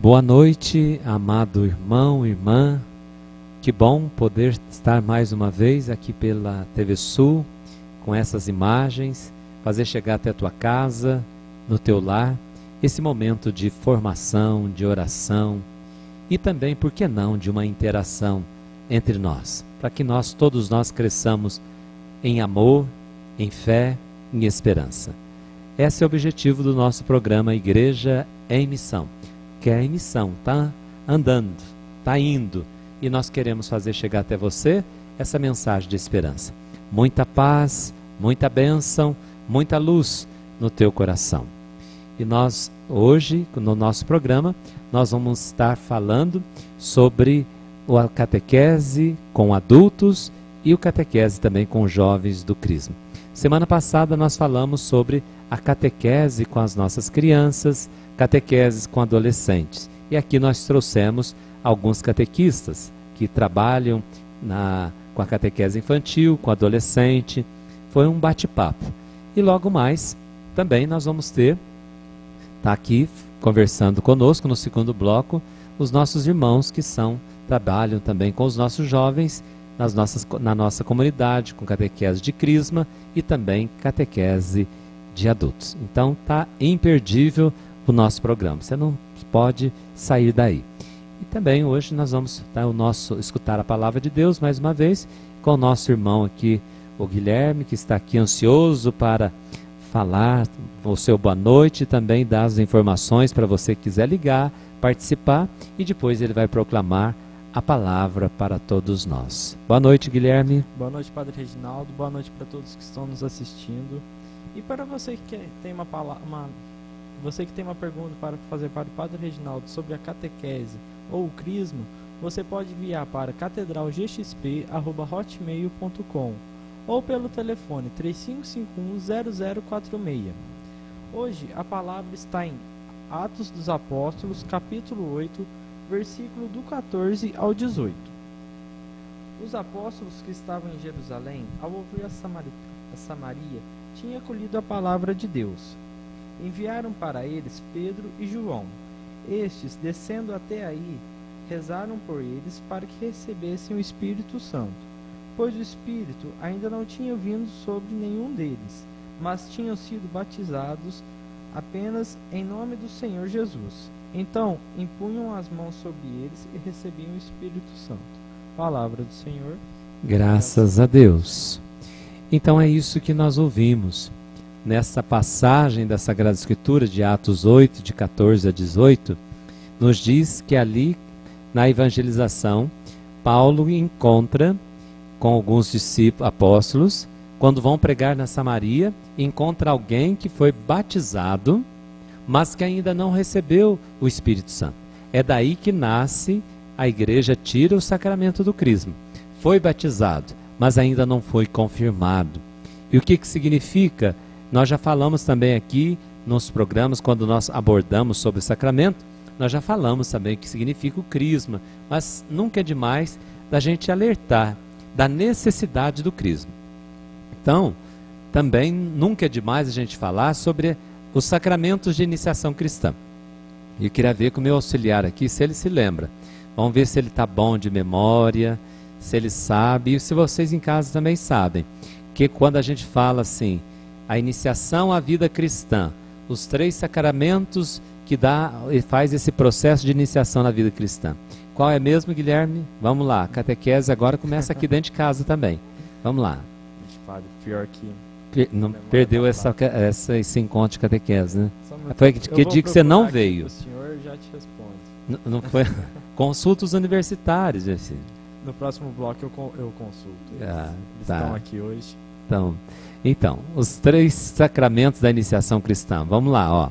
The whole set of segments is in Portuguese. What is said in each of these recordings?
Boa noite, amado irmão, irmã. Que bom poder estar mais uma vez aqui pela TV Sul, com essas imagens, fazer chegar até a tua casa, no teu lar, esse momento de formação, de oração e também, por que não, de uma interação entre nós, para que todos nós cresçamos em amor, em fé, em esperança. Esse é o objetivo do nosso programa Igreja em Missão, que é em missão, está andando, está indo, e nós queremos fazer chegar até você essa mensagem de esperança. Muita paz, muita bênção, muita luz no teu coração. E nós, hoje, no nosso programa, nós vamos estar falando sobre a catequese com adultos e o catequese também com jovens do Crisma. Semana passada nós falamos sobre a catequese com as nossas crianças, catequeses com adolescentes. E aqui nós trouxemos alguns catequistas que trabalham com a catequese infantil, com adolescente. Foi um bate-papo. E logo mais, também nós vamos tá aqui conversando conosco no segundo bloco, os nossos irmãos que trabalham também com os nossos jovens na nossa comunidade, com catequese de Crisma e também catequese de adultos. Então está imperdível o nosso programa, você não pode sair daí. E também hoje nós vamos escutar a palavra de Deus mais uma vez com o nosso irmão aqui, o Guilherme, que está aqui ansioso para falar o seu boa noite e também dar as informações para você que quiser ligar, participar, e depois ele vai proclamar a palavra para todos nós. Boa noite, Guilherme. Boa noite, Padre Reginaldo. Boa noite para todos que estão nos assistindo. E para você que tem você que tem uma pergunta para fazer para o Padre Reginaldo sobre a catequese ou o Crisma, você pode enviar para catedralgxp@hotmail.com ou pelo telefone 3551-0046. Hoje a palavra está em Atos dos Apóstolos, capítulo 8, versículo do 14 ao 18. Os apóstolos que estavam em Jerusalém, ao ouvir a Samaria, tinham acolhido a palavra de Deus. Enviaram para eles Pedro e João. Estes, descendo até aí, rezaram por eles para que recebessem o Espírito Santo, pois o Espírito ainda não tinha vindo sobre nenhum deles, mas tinham sido batizados apenas em nome do Senhor Jesus. Então, impunham as mãos sobre eles e recebiam o Espírito Santo. Palavra do Senhor. Graças a Deus. Então é isso que nós ouvimos nessa passagem da Sagrada Escritura de Atos 8, de 14 a 18, nos diz que ali, na evangelização, Paulo encontra com alguns discípulos, apóstolos, quando vão pregar na Samaria, encontra alguém que foi batizado, mas que ainda não recebeu o Espírito Santo. É daí que nasce a igreja, tira o sacramento do Crisma. Foi batizado, mas ainda não foi confirmado. E o que significa? Nós já falamos também aqui nos programas, quando nós abordamos sobre o sacramento, nós já falamos também o que significa o Crisma, mas nunca é demais da gente alertar da necessidade do Crisma. Então, também nunca é demais a gente falar sobre os sacramentos de iniciação cristã. E eu queria ver com o meu auxiliar aqui, se ele se lembra. Vamos ver se ele está bom de memória, se ele sabe, e se vocês em casa também sabem, que quando a gente fala assim, a iniciação à vida cristã, os 3 sacramentos que faz esse processo de iniciação na vida cristã. Qual é mesmo, Guilherme? Vamos lá, a catequese agora começa aqui dentro de casa também. Vamos lá. Padre, pior que... Não perdeu esse encontro de catequese, né? Foi que dia que você não veio? O senhor já te responde. Não foi? Consulta os universitários, assim. No próximo bloco eu consulto. Eles Tá. estão aqui hoje. Então, os 3 sacramentos da iniciação cristã. Vamos lá, ó.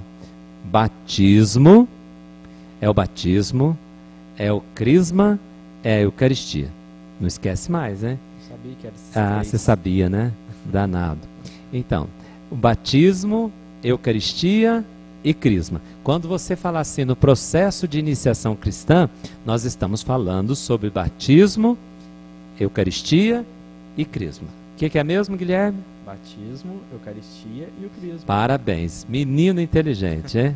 Batismo, é o batismo, é o Crisma, é a Eucaristia. Não esquece mais, né? Eu sabia que era esses 3. Você sabia, né? Danado. Então, o batismo, Eucaristia e Crisma. Quando você fala assim no processo de iniciação cristã, nós estamos falando sobre batismo, Eucaristia e Crisma. O que é mesmo, Guilherme? Batismo, Eucaristia e o Crisma. Parabéns, menino inteligente, hein?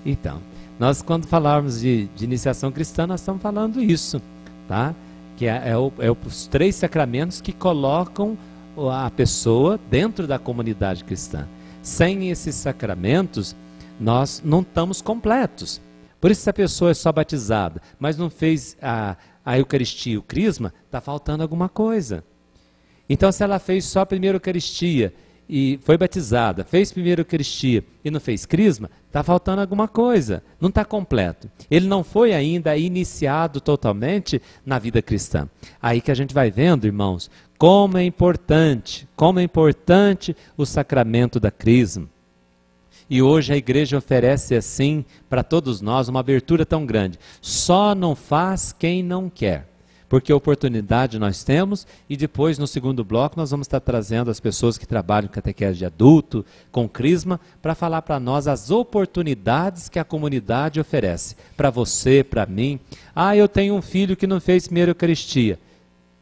Então, Nós, quando falarmos de iniciação cristã, nós estamos falando isso, tá? Que os 3 sacramentos que colocam a pessoa dentro da comunidade cristã. Sem esses sacramentos, nós não estamos completos. Por isso, se a pessoa é só batizada, mas não fez a Eucaristia, o Crisma, está faltando alguma coisa. Então, se ela fez só a primeira Eucaristia e foi batizada, fez primeira Eucaristia e não fez Crisma, está faltando alguma coisa, não está completo. Ele não foi ainda iniciado totalmente na vida cristã. Aí que a gente vai vendo, irmãos, como é importante o sacramento da Crisma. E hoje a igreja oferece assim para todos nós uma abertura tão grande. Só não faz quem não quer. Porque oportunidade nós temos, e depois no segundo bloco nós vamos estar trazendo as pessoas que trabalham com catequese de adulto, com Crisma, para falar para nós as oportunidades que a comunidade oferece. Para você, para mim. Eu tenho um filho que não fez primeira Eucaristia.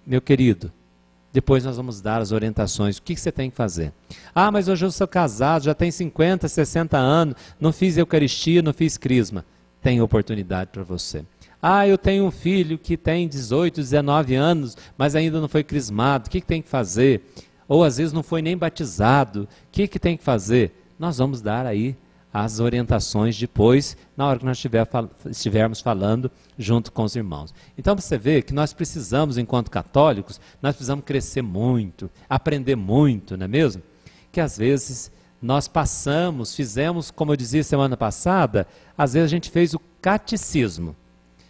Meu querido, depois nós vamos dar as orientações, o que você tem que fazer. Mas hoje eu sou casado, já tenho 50, 60 anos, não fiz Eucaristia, não fiz Crisma. Tem oportunidade para você. Eu tenho um filho que tem 18, 19 anos, mas ainda não foi crismado, o que tem que fazer? Ou às vezes não foi nem batizado, o que tem que fazer? Nós vamos dar aí as orientações depois, na hora que nós estivermos falando junto com os irmãos. Então você vê que nós precisamos, enquanto católicos, nós precisamos crescer muito, aprender muito, não é mesmo? Que às vezes nós fizemos, como eu dizia semana passada, às vezes a gente fez o catecismo,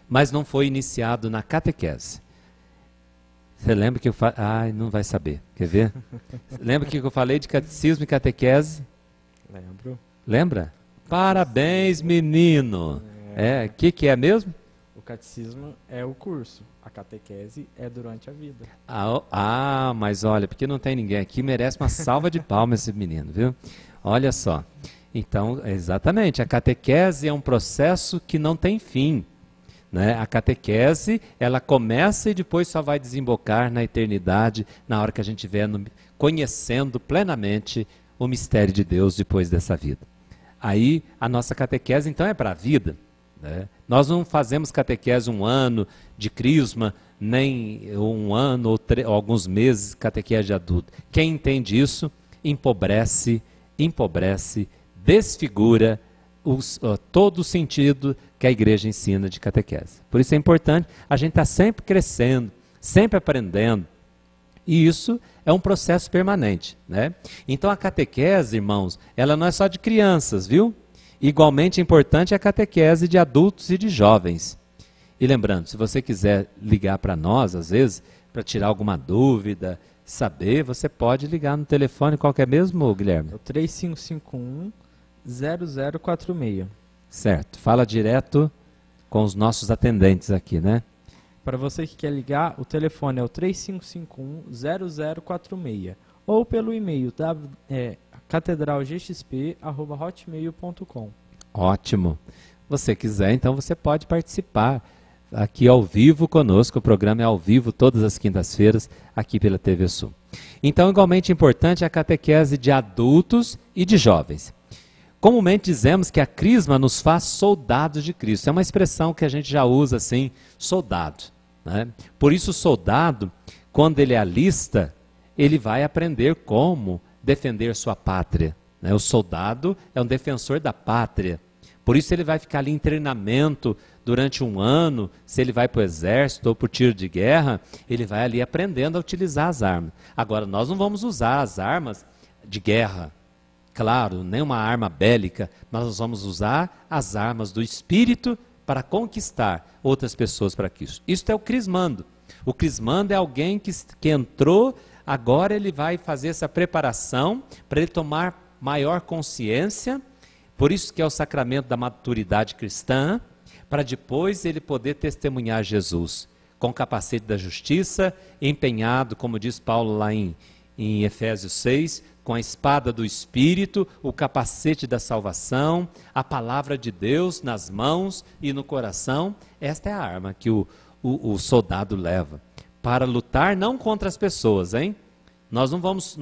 mas não foi iniciado na catequese. Você lembra que eu falei? Não vai saber, quer ver? Lembra que eu falei de catecismo e catequese? Lembro. Lembra? Parabéns, menino! Que é mesmo? O catecismo é o curso, a catequese é durante a vida. Mas olha, porque não tem ninguém aqui, merece uma salva de palmas esse menino, viu? Olha só. Então, exatamente, a catequese é um processo que não tem fim. Né? A catequese, ela começa e depois só vai desembocar na eternidade, na hora que a gente estiver conhecendo plenamente o mistério de Deus depois dessa vida. Aí, a nossa catequese, então, é para a vida. Né? Nós não fazemos catequese 1 ano de Crisma, nem 1 ano ou alguns meses catequese de adulto. Quem entende isso, empobrece, desfigura todo o sentido que a igreja ensina de catequese. Por isso é importante a gente estar sempre crescendo, sempre aprendendo. E isso é um processo permanente, né? Então a catequese, irmãos, ela não é só de crianças, viu? Igualmente importante é a catequese de adultos e de jovens. E lembrando, se você quiser ligar para nós, às vezes, para tirar alguma dúvida, saber, você pode ligar no telefone, qual que é mesmo, Guilherme? É o 3551-0046. Certo, fala direto com os nossos atendentes aqui, né? Para você que quer ligar, o telefone é o 3551-0046 ou pelo e-mail catedralgxp@hotmail.com. Ótimo. Você quiser, então você pode participar aqui ao vivo conosco. O programa é ao vivo todas as quintas-feiras aqui pela TV Sul. Então, igualmente importante é a catequese de adultos e de jovens. Comumente dizemos que a Crisma nos faz soldados de Cristo. É uma expressão que a gente já usa assim, soldado. Né? Por isso o soldado, quando ele alista, ele vai aprender como defender sua pátria. Né? O soldado é um defensor da pátria. Por isso ele vai ficar ali em treinamento durante 1 ano, se ele vai para o exército ou para o tiro de guerra, ele vai ali aprendendo a utilizar as armas. Agora, nós não vamos usar as armas de guerra, claro, nem uma arma bélica, mas nós vamos usar as armas do Espírito para conquistar outras pessoas para Cristo. Isso é o crismando. O crismando é alguém que entrou, agora ele vai fazer essa preparação para ele tomar maior consciência, por isso que é o sacramento da maturidade cristã, para depois ele poder testemunhar Jesus, com o capacete da justiça, empenhado, como diz Paulo lá em Efésios 6, com a espada do Espírito, o capacete da salvação, a palavra de Deus nas mãos e no coração. Esta é a arma que o soldado leva para lutar não contra as pessoas, hein? Nós não vamos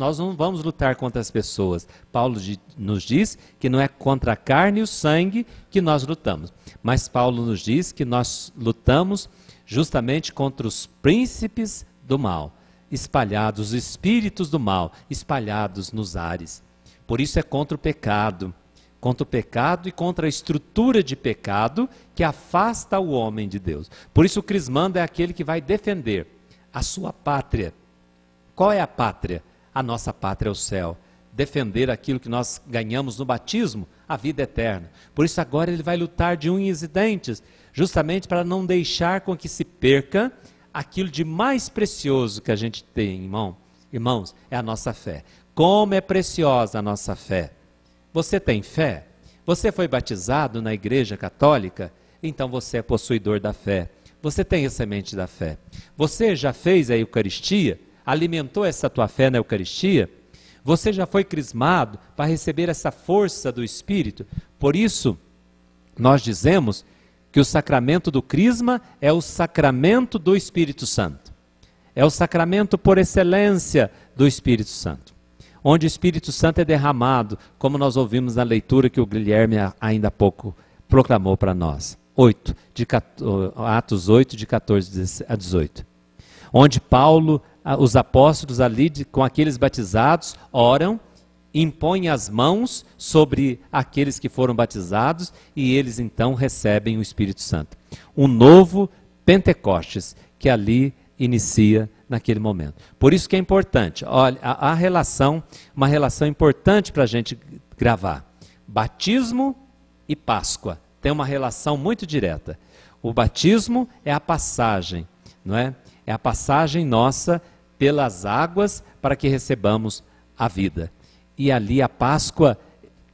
lutar contra as pessoas. Paulo nos diz que não é contra a carne e o sangue que nós lutamos, Mas Paulo nos diz que nós lutamos justamente contra os príncipes do mal, espalhados, os espíritos do mal, espalhados nos ares. Por isso é contra o pecado e contra a estrutura de pecado que afasta o homem de Deus. Por isso o crismando é aquele que vai defender a sua pátria. Qual é a pátria? A nossa pátria é o céu. Defender aquilo que nós ganhamos no batismo, a vida eterna. Por isso agora ele vai lutar de unhas e dentes, justamente para não deixar com que se perca aquilo de mais precioso que a gente tem, irmãos, é a nossa fé. Como é preciosa a nossa fé. Você tem fé? Você foi batizado na igreja católica? Então você é possuidor da fé. Você tem a semente da fé. Você já fez a Eucaristia? Alimentou essa tua fé na Eucaristia? Você já foi crismado para receber essa força do Espírito? Por isso, nós dizemos que o sacramento do crisma é o sacramento do Espírito Santo. É o sacramento por excelência do Espírito Santo. Onde o Espírito Santo é derramado, como nós ouvimos na leitura que o Guilherme ainda há pouco proclamou para nós. Atos 8, de 14 a 18. Onde Paulo, os apóstolos ali, com aqueles batizados, oram, impõem as mãos sobre aqueles que foram batizados e eles então recebem o Espírito Santo. Um novo Pentecostes que ali inicia naquele momento. Por isso que é importante, olha, uma relação importante para a gente gravar. Batismo e Páscoa tem uma relação muito direta. O batismo é a passagem, não é? É a passagem nossa pelas águas para que recebamos a vida. E ali a Páscoa,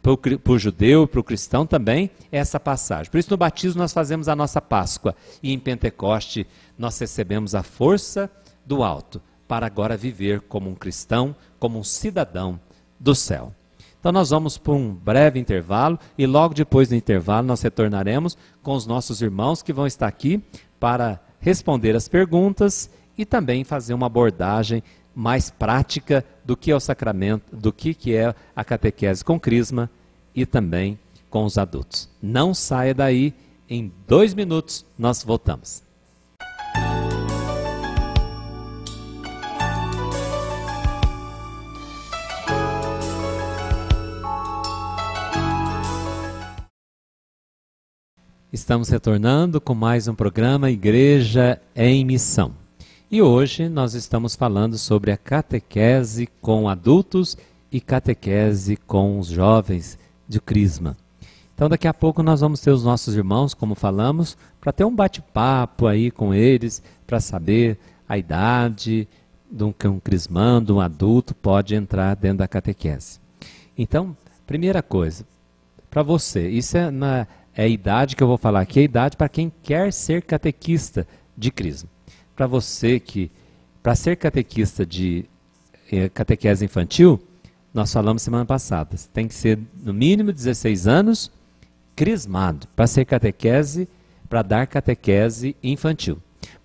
para o judeu, para o cristão também, é essa passagem. Por isso no batismo nós fazemos a nossa Páscoa. E em Pentecoste nós recebemos a força do alto para agora viver como um cristão, como um cidadão do céu. Então nós vamos para um breve intervalo e logo depois do intervalo nós retornaremos com os nossos irmãos que vão estar aqui para responder as perguntas e também fazer uma abordagem mais prática do que é o sacramento, do que é a catequese com crisma e também com os adultos. Não saia daí, em 2 minutos nós voltamos. Estamos retornando com mais um programa Igreja em Missão. E hoje nós estamos falando sobre a catequese com adultos e catequese com os jovens de crisma. Então daqui a pouco nós vamos ter os nossos irmãos, como falamos, para ter um bate-papo aí com eles, para saber a idade de um crismando, um adulto pode entrar dentro da catequese. Então, primeira coisa, para você, isso é a idade que eu vou falar aqui, é a idade para quem quer ser catequista de crisma. Para você para ser catequista de catequese infantil, nós falamos semana passada, tem que ser no mínimo 16 anos, crismado, para ser catequese, para dar catequese infantil.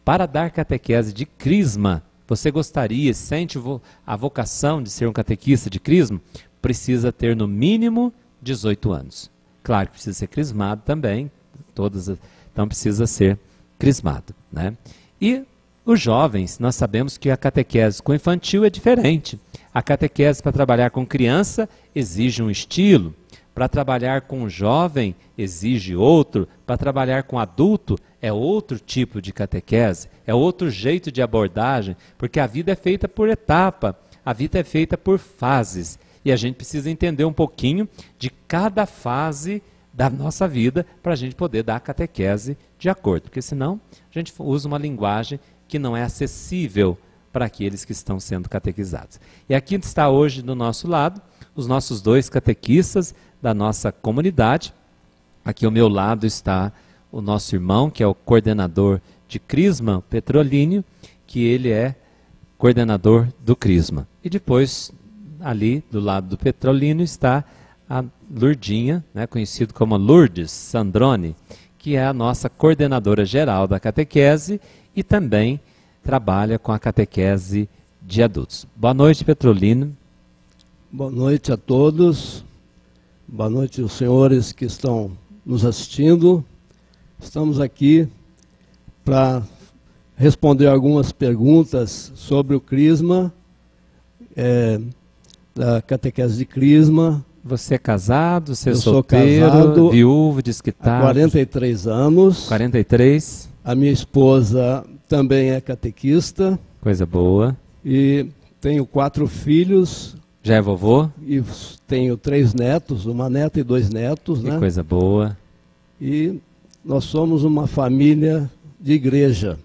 Para dar catequese de crisma, você gostaria, sente a vocação de ser um catequista de crisma, precisa ter no mínimo 18 anos. Claro que precisa ser crismado também, então precisa ser crismado, né? E os jovens, nós sabemos que a catequese com infantil é diferente. A catequese para trabalhar com criança exige um estilo, para trabalhar com jovem exige outro, para trabalhar com adulto é outro tipo de catequese, é outro jeito de abordagem, porque a vida é feita por etapa, a vida é feita por fases. E a gente precisa entender um pouquinho de cada fase da nossa vida para a gente poder dar a catequese de acordo. Porque senão a gente usa uma linguagem que não é acessível para aqueles que estão sendo catequizados. E aqui está hoje do nosso lado os nossos 2 catequistas da nossa comunidade. Aqui ao meu lado está o nosso irmão, que é o coordenador de crisma, Petrolínio, que ele é coordenador do crisma. E depois, ali do lado do Petrolino, está a Lurdinha, né, conhecido como Lourdes Sandrone, que é a nossa coordenadora geral da catequese e também trabalha com a catequese de adultos. Boa noite, Petrolino. Boa noite a todos. Boa noite aos senhores que estão nos assistindo. Estamos aqui para responder algumas perguntas sobre o Crisma, da catequese de Crisma. Você é casado, você é Eu solteiro, sou casado viúvo, desquitado? Há 43 anos. 43. A minha esposa também é catequista. Coisa boa. E tenho 4 filhos. Já é vovô? E tenho 3 netos, uma neta e 2 netos. Que né? coisa boa. E nós somos uma família de igreja.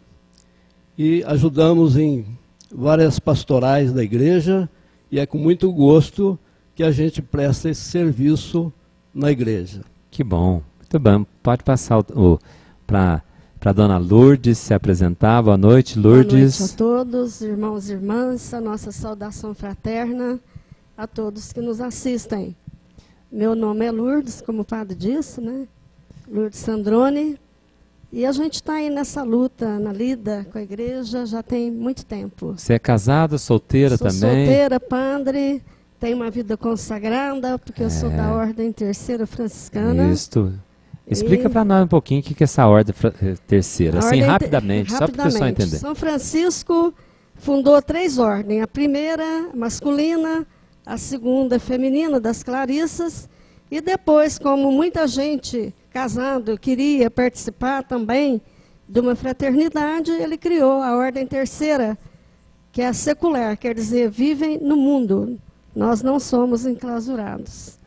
E ajudamos em várias pastorais da igreja. E é com muito gosto que a gente presta esse serviço na igreja. Que bom. Muito bem. Pode passar para a dona Lourdes se apresentar. Boa noite, Lourdes. Boa noite a todos, irmãos e irmãs. A nossa saudação fraterna a todos que nos assistem. Meu nome é Lourdes, como o padre disse, né? Lourdes Sandrone. E a gente está aí nessa luta, na lida com a igreja, já tem muito tempo. Você é casada, solteira Sou também? Solteira, padre, tenho uma vida consagrada, porque eu sou da Ordem Terceira Franciscana. Isso. Explica para nós um pouquinho o que é essa Ordem Terceira, assim, rapidamente, só para o pessoal entender. São Francisco fundou 3 ordens. A primeira, masculina, a segunda, feminina, das Clarissas. E depois, como muita gente casado queria participar também de uma fraternidade, ele criou a Ordem Terceira, que é a secular, quer dizer, vivem no mundo. Nós não somos enclausurados.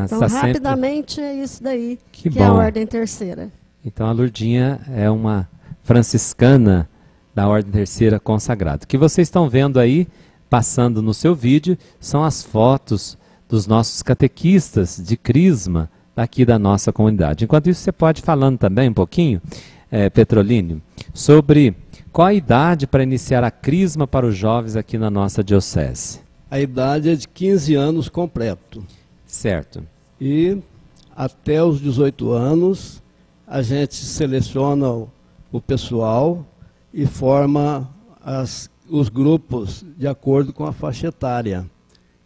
Então, rapidamente, é isso daí que é a Ordem Terceira. Então, a Lourdinha é uma franciscana da Ordem Terceira consagrada. O que vocês estão vendo aí, passando no seu vídeo, são as fotos dos nossos catequistas de Crisma aqui da nossa comunidade. Enquanto isso, você pode ir falando também um pouquinho, Petrolínio, sobre qual a idade para iniciar a Crisma para os jovens aqui na nossa diocese. A idade é de 15 anos completo. Certo. E até os 18 anos, a gente seleciona o pessoal e forma os grupos de acordo com a faixa etária.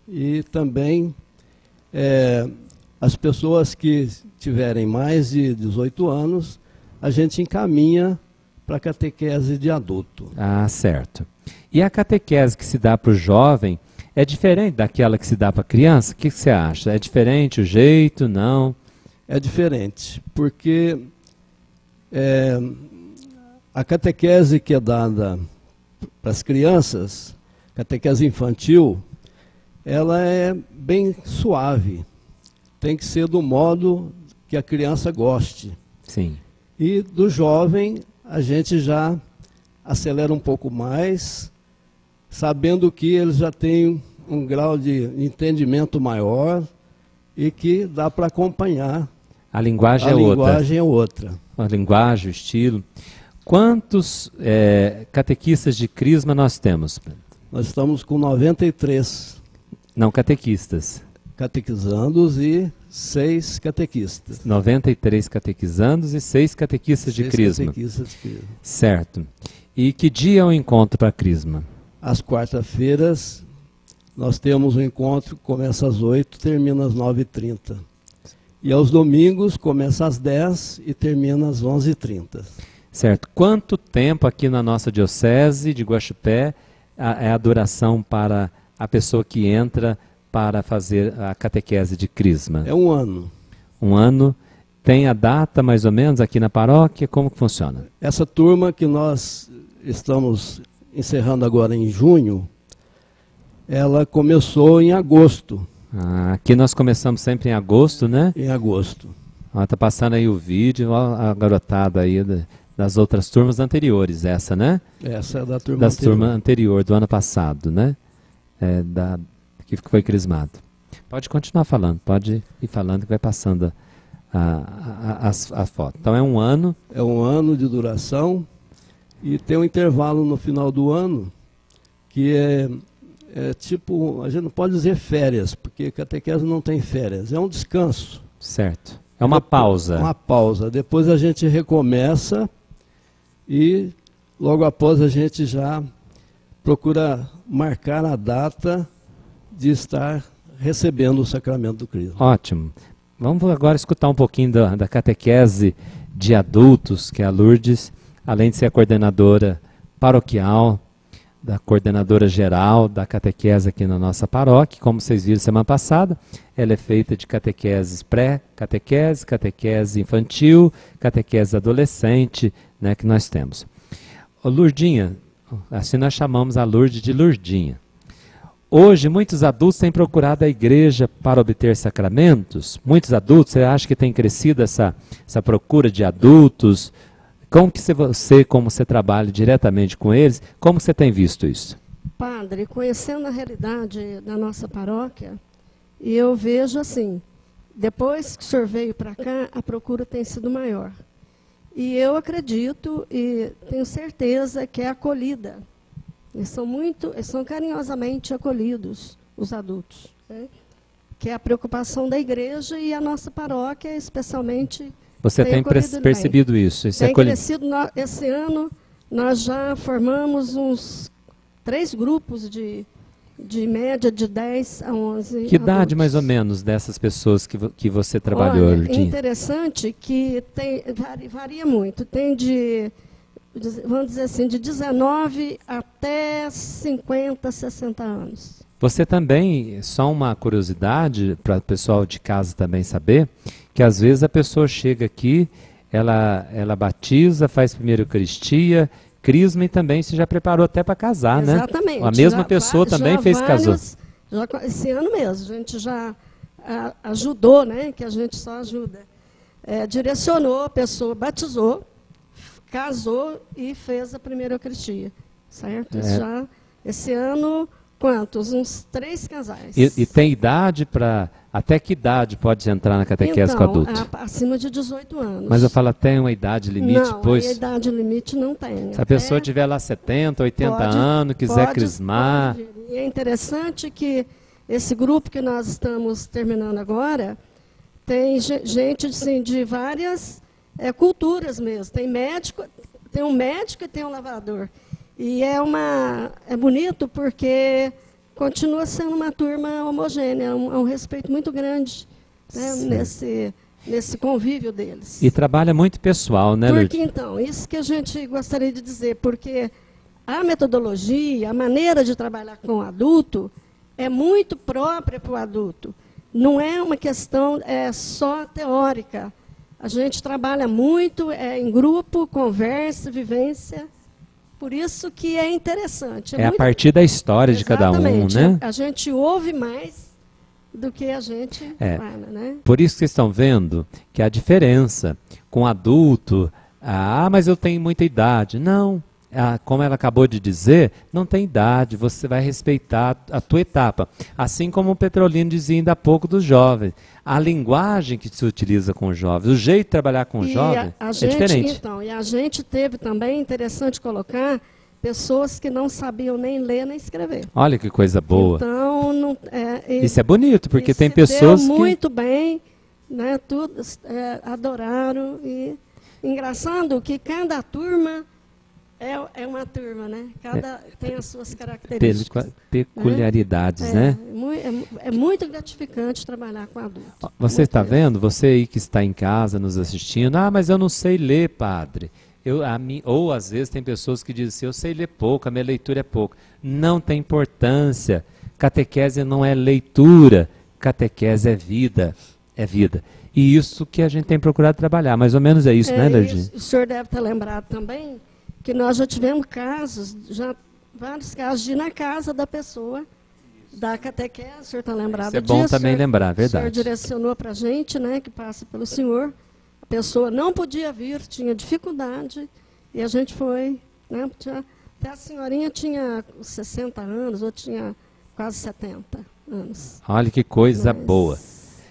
E também as pessoas que tiverem mais de 18 anos, a gente encaminha para a catequese de adulto. Ah, certo. E a catequese que se dá para o jovem é diferente daquela que se dá para a criança? O que você acha? É diferente o jeito? Não? É diferente, porque a catequese que é dada para as crianças, catequese infantil, ela é bem suave. Tem que ser do modo que a criança goste. Sim. E do jovem, a gente já acelera um pouco mais, sabendo que eles já têm um grau de entendimento maior e que dá para acompanhar. A linguagem é outra. A linguagem é outra. A linguagem, o estilo. Quantos catequistas de Crisma nós temos? Nós estamos com 93. Não catequistas. Catequizandos e 6 catequistas. 93 catequizandos e 6 catequistas de Crisma. Catequistas de Crisma. Certo. E que dia é o encontro para Crisma? Às quarta-feiras, nós temos um encontro que começa às 8, termina às 9h30. E aos domingos, começa às 10 e termina às 11h30. Certo. Quanto tempo aqui na nossa diocese de Guaxupé é a duração para a pessoa que entra para fazer a catequese de Crisma? É 1 ano. 1 ano. Tem a data mais ou menos aqui na paróquia? Como que funciona? Essa turma que nós estamos encerrando agora em junho, ela começou em agosto. Aqui nós começamos sempre em agosto, né? Em agosto. Tá passando aí o vídeo, ó, a garotada aí das outras turmas anteriores, essa, né? Essa é da turma das anterior. turmas anterior, do ano passado, né? Que foi crismado. Pode continuar falando, pode ir falando que vai passando a foto. Então é 1 ano. É 1 ano de duração e tem um intervalo no final do ano que é tipo, a gente não pode dizer férias, porque catequese não tem férias, é um descanso. Certo. É uma pausa. Uma pausa. Depois a gente recomeça e logo após a gente já procura marcar a data de estar recebendo o sacramento do Crisma. Ótimo. Vamos agora escutar um pouquinho da catequese de adultos, que é a Lourdes, além de ser a coordenadora paroquial, da coordenadora geral da catequese aqui na nossa paróquia. Como vocês viram semana passada, ela é feita de catequeses pré-catequese, catequese infantil, catequese adolescente, né, que nós temos. Ô, Lourdinha, assim nós chamamos a Lourdes de Lourdinha. Hoje, muitos adultos têm procurado a igreja para obter sacramentos. Muitos adultos, você acha que tem crescido essa procura de adultos? Como que você, como você trabalha diretamente com eles, como você tem visto isso? Padre, conhecendo a realidade da nossa paróquia, eu vejo assim, depois que o senhor veio para cá, a procura tem sido maior. E eu acredito e tenho certeza que é acolhida. Eles são carinhosamente acolhidos, os adultos, né? Que é a preocupação da igreja e a nossa paróquia, especialmente. Você tem percebido isso? Tem crescido. Esse ano nós já formamos uns 3 grupos de média de 10 a 11 Que idade adultos. mais ou menos dessas pessoas que você trabalhou? Olha, é interessante que varia muito. Tem vamos dizer assim, de 19 até 50, 60 anos. Você também, só uma curiosidade para o pessoal de casa também saber, que às vezes a pessoa chega aqui, ela batiza, faz primeiro Eucaristia, crisma e também se já preparou até para casar, né? Exatamente. A mesma pessoa também fez casou. Esse ano mesmo, a gente já ajudou, né? Que a gente só ajuda. Direcionou, a pessoa batizou, casou e fez a primeira Eucaristia, certo? Esse ano, quantos? Uns 3 casais. E tem idade para... Até que idade pode entrar na catequese com adulto? Acima de 18 anos. Mas eu falo até uma idade limite, não, pois... a idade limite não tem. Se a pessoa tiver lá 70, 80 anos, quiser crismar... E é interessante que esse grupo que nós estamos terminando agora, tem gente assim, de várias... culturas mesmo, tem um médico e tem um lavrador. E é bonito porque continua sendo uma turma homogênea, há um respeito muito grande, né, nesse convívio deles. E trabalha muito pessoal, né, Lourdes? Porque então, isso que a gente gostaria de dizer, porque a metodologia, a maneira de trabalhar com o adulto é muito própria para o adulto. Não é uma questão só teórica. A gente trabalha muito em grupo, conversa, vivência. Por isso que é interessante. A partir da história de cada um, né? A gente ouve mais do que a gente fala, né? Por isso que vocês estão vendo que a diferença com adulto, mas eu tenho muita idade. Não, como ela acabou de dizer, não tem idade, você vai respeitar a tua etapa. Assim como o Petrolino dizia ainda há pouco dos jovens. A linguagem que se utiliza com os jovens, o jeito de trabalhar com os jovens é diferente. Então, e a gente teve também, interessante colocar, pessoas que não sabiam nem ler nem escrever. Olha que coisa boa. Então, isso é bonito, porque tem pessoas deu muito bem, né, todos adoraram. E engraçado que cada turma é uma turma, né? Tem as suas características. Peculiaridades, né? É muito gratificante trabalhar com adultos. Você está vendo? Você aí que está em casa nos assistindo, mas eu não sei ler, padre. Ou às vezes tem pessoas que dizem assim, eu sei ler pouco, a minha leitura é pouca. Não tem importância. Catequese não é leitura, catequese é vida. É vida. E isso que a gente tem procurado trabalhar. Mais ou menos é isso, né, Lerdi? O senhor deve ter lembrado também que nós já tivemos vários casos de ir na casa da pessoa, da catequese, o senhor está lembrado disso? É bom também lembrar, verdade. O senhor direcionou para a gente, né, que passa pelo senhor, a pessoa não podia vir, tinha dificuldade, e a gente foi, né, até a senhorinha tinha 60 anos, ou tinha quase 70 anos. Olha que coisa boa.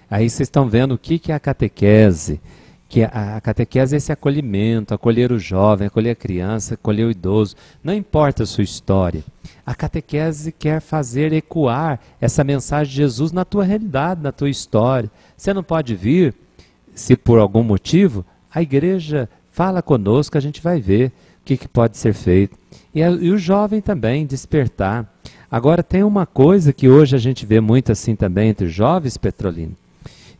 Aí vocês estão vendo o que é a catequese. Que a catequese é esse acolhimento, acolher o jovem, acolher a criança, acolher o idoso. Não importa a sua história. A catequese quer fazer ecoar essa mensagem de Jesus na tua realidade, na tua história. Você não pode vir, se por algum motivo, a igreja fala conosco, a gente vai ver o que pode ser feito. E o jovem também, despertar. Agora tem uma coisa que hoje a gente vê muito assim também entre os jovens, Petrolino,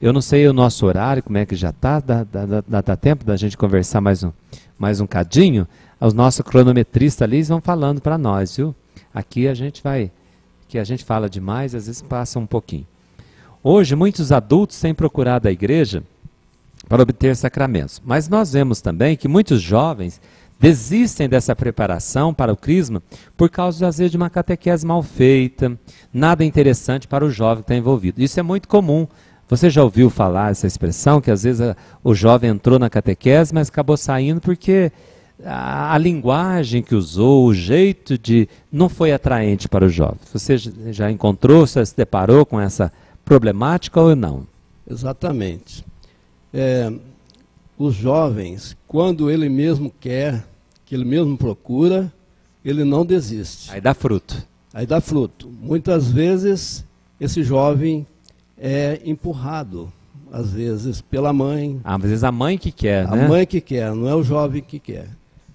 Eu não sei o nosso horário, como é que já está, dá tempo da gente conversar mais um cadinho. Os nossos cronometristas ali vão falando para nós, viu? Aqui a gente fala demais, às vezes passa um pouquinho. Hoje, muitos adultos têm procurado a igreja para obter sacramentos, mas nós vemos também que muitos jovens desistem dessa preparação para o crisma por causa, às vezes, de uma catequese mal feita, nada interessante para o jovem que está envolvido. Isso é muito comum. Você já ouviu falar essa expressão, que às vezes o jovem entrou na catequese, mas acabou saindo porque a linguagem que usou, o jeito de... não foi atraente para o jovem. Você já encontrou, já se deparou com essa problemática ou não? Exatamente. Os jovens, quando ele mesmo quer, que ele mesmo procura, ele não desiste. Aí dá fruto. Aí dá fruto. Muitas vezes esse jovem é empurrado, às vezes pela mãe. Às vezes a mãe que quer, né? A mãe que quer, não é o jovem que quer.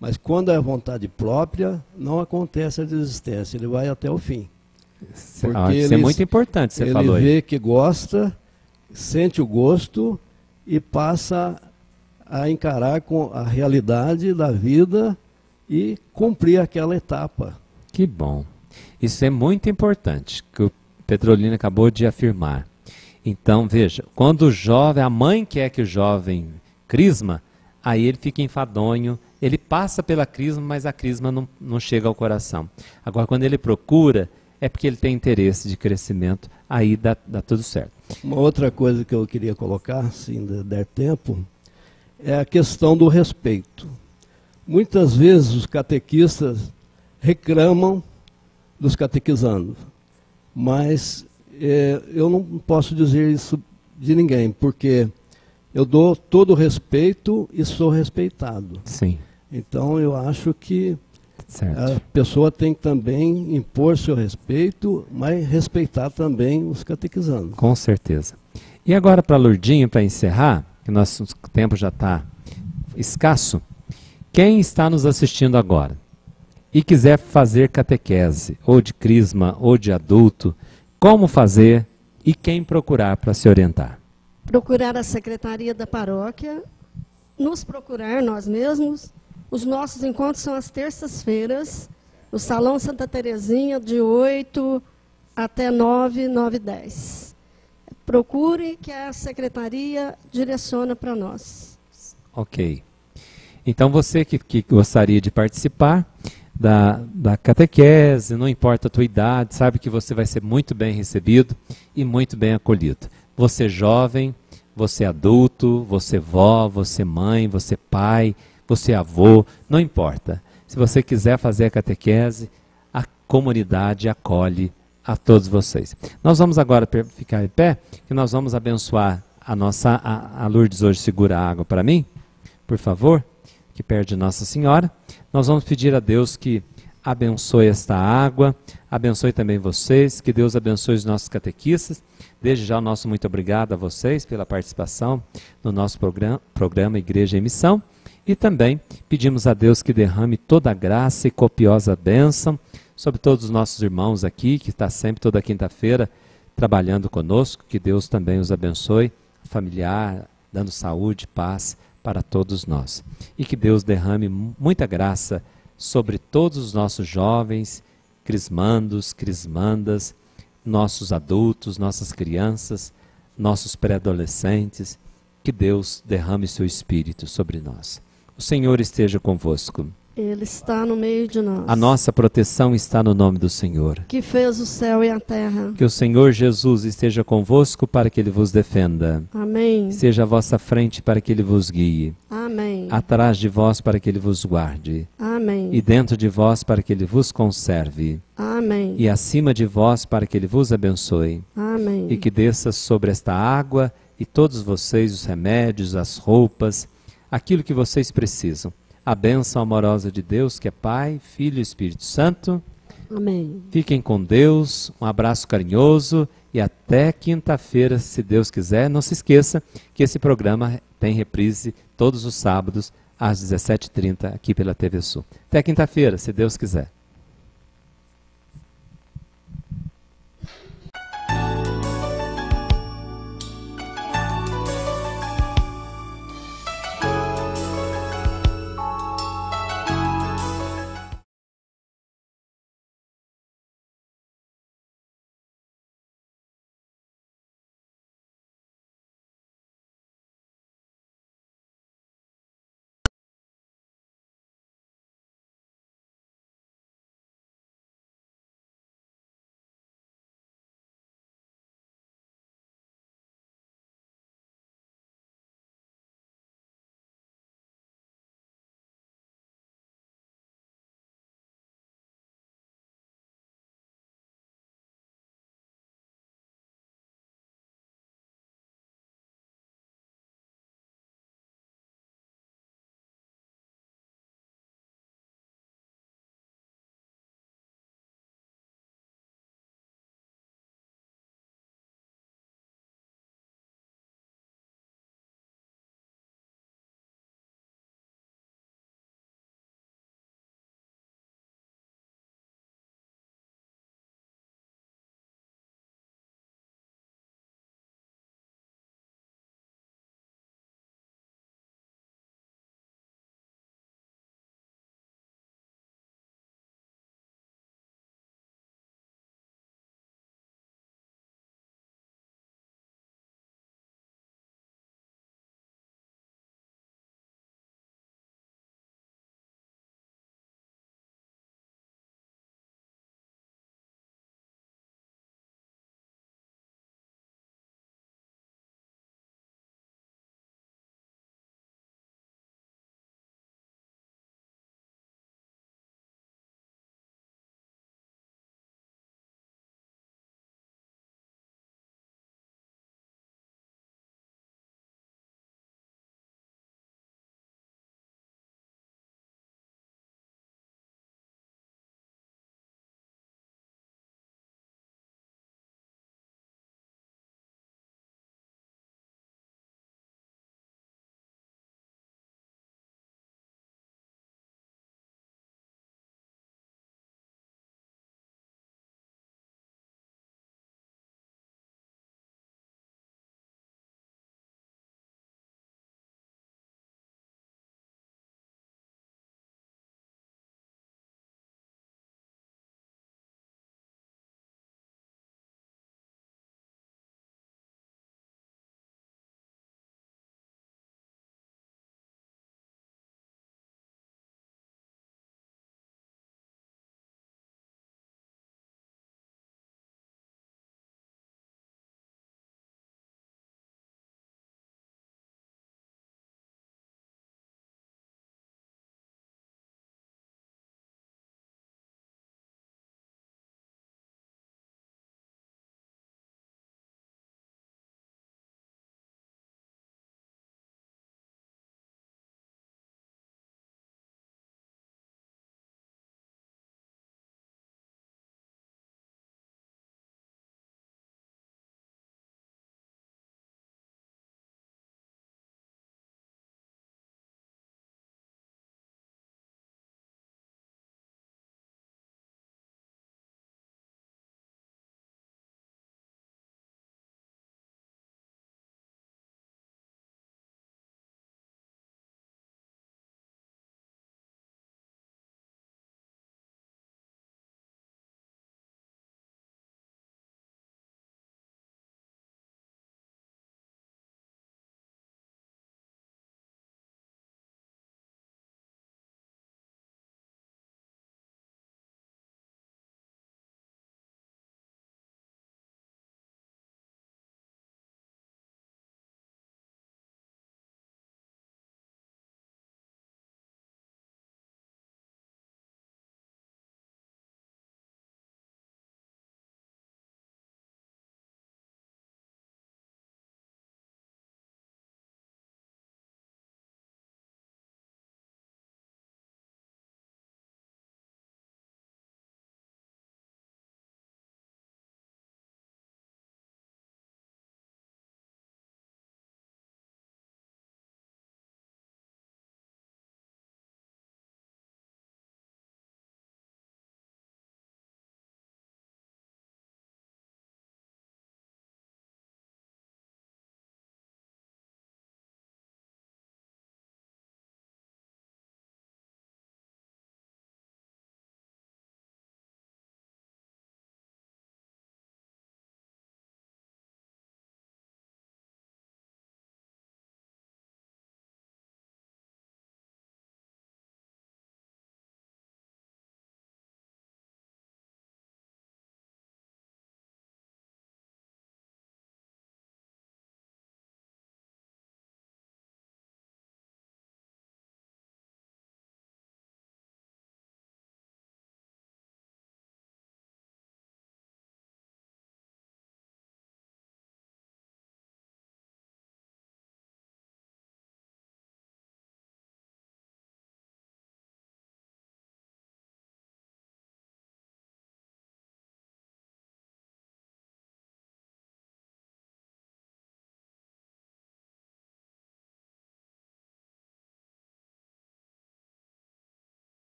Mas quando é a vontade própria, não acontece a desistência, ele vai até o fim. Isso é muito importante, você falou aí. Ele vê que gosta, sente o gosto e passa a encarar com a realidade da vida e cumprir aquela etapa. Que bom. Isso é muito importante, que o Petrolino acabou de afirmar. Então, veja, quando o jovem, a mãe quer que o jovem crisma, aí ele fica enfadonho, ele passa pela crisma, mas a crisma não chega ao coração. Agora, quando ele procura, é porque ele tem interesse de crescimento, aí dá tudo certo. Uma outra coisa que eu queria colocar, se der tempo, é a questão do respeito. Muitas vezes os catequistas reclamam dos catequizandos, mas eu não posso dizer isso de ninguém, porque eu dou todo o respeito e sou respeitado. Sim. Então eu acho que certo. A pessoa tem que também impor seu respeito, mas respeitar também os catequizandos. Com certeza. E agora para Lourdinho, para encerrar, que nosso tempo já está escasso, quem está nos assistindo agora e quiser fazer catequese, ou de crisma, ou de adulto, como fazer e quem procurar para se orientar? Procurar a secretaria da paróquia, nos procurar nós mesmos. Os nossos encontros são às terças-feiras, no Salão Santa Terezinha, de 8 até 9h10. Procure que a secretaria direciona para nós. Ok. Então você que gostaria de participar da catequese, não importa a tua idade, sabe que você vai ser muito bem recebido e muito bem acolhido. Você jovem, você adulto, você vó, você mãe, você pai, você avô, não importa. Se você quiser fazer a catequese, a comunidade acolhe a todos vocês. Nós vamos agora ficar em pé, que nós vamos abençoar a Lourdes hoje segura a água para mim, por favor, que perto de Nossa Senhora. Nós vamos pedir a Deus que abençoe esta água, abençoe também vocês, que Deus abençoe os nossos catequistas. Desde já o nosso muito obrigado a vocês pela participação no nosso programa Igreja em Missão. E também pedimos a Deus que derrame toda a graça e copiosa bênção sobre todos os nossos irmãos aqui, que está sempre toda quinta-feira trabalhando conosco. Que Deus também os abençoe, familiar, dando saúde, paz para todos nós. E que Deus derrame muita graça sobre todos os nossos jovens, crismandos, crismandas, nossos adultos, nossas crianças, nossos pré-adolescentes. Que Deus derrame seu Espírito sobre nós. O Senhor esteja convosco. Ele está no meio de nós. A nossa proteção está no nome do Senhor. Que fez o céu e a terra. Que o Senhor Jesus esteja convosco para que Ele vos defenda. Amém. Seja a vossa frente para que Ele vos guie. Amém. Atrás de vós para que Ele vos guarde. Amém. E dentro de vós para que Ele vos conserve. Amém. E acima de vós para que Ele vos abençoe. Amém. E que desça sobre esta água e todos vocês os remédios, as roupas, aquilo que vocês precisam. A bênção amorosa de Deus, que é Pai, Filho e Espírito Santo. Amém. Fiquem com Deus, um abraço carinhoso e até quinta-feira, se Deus quiser. Não se esqueça que esse programa tem reprise todos os sábados às 17h30 aqui pela TV Sul. Até quinta-feira, se Deus quiser.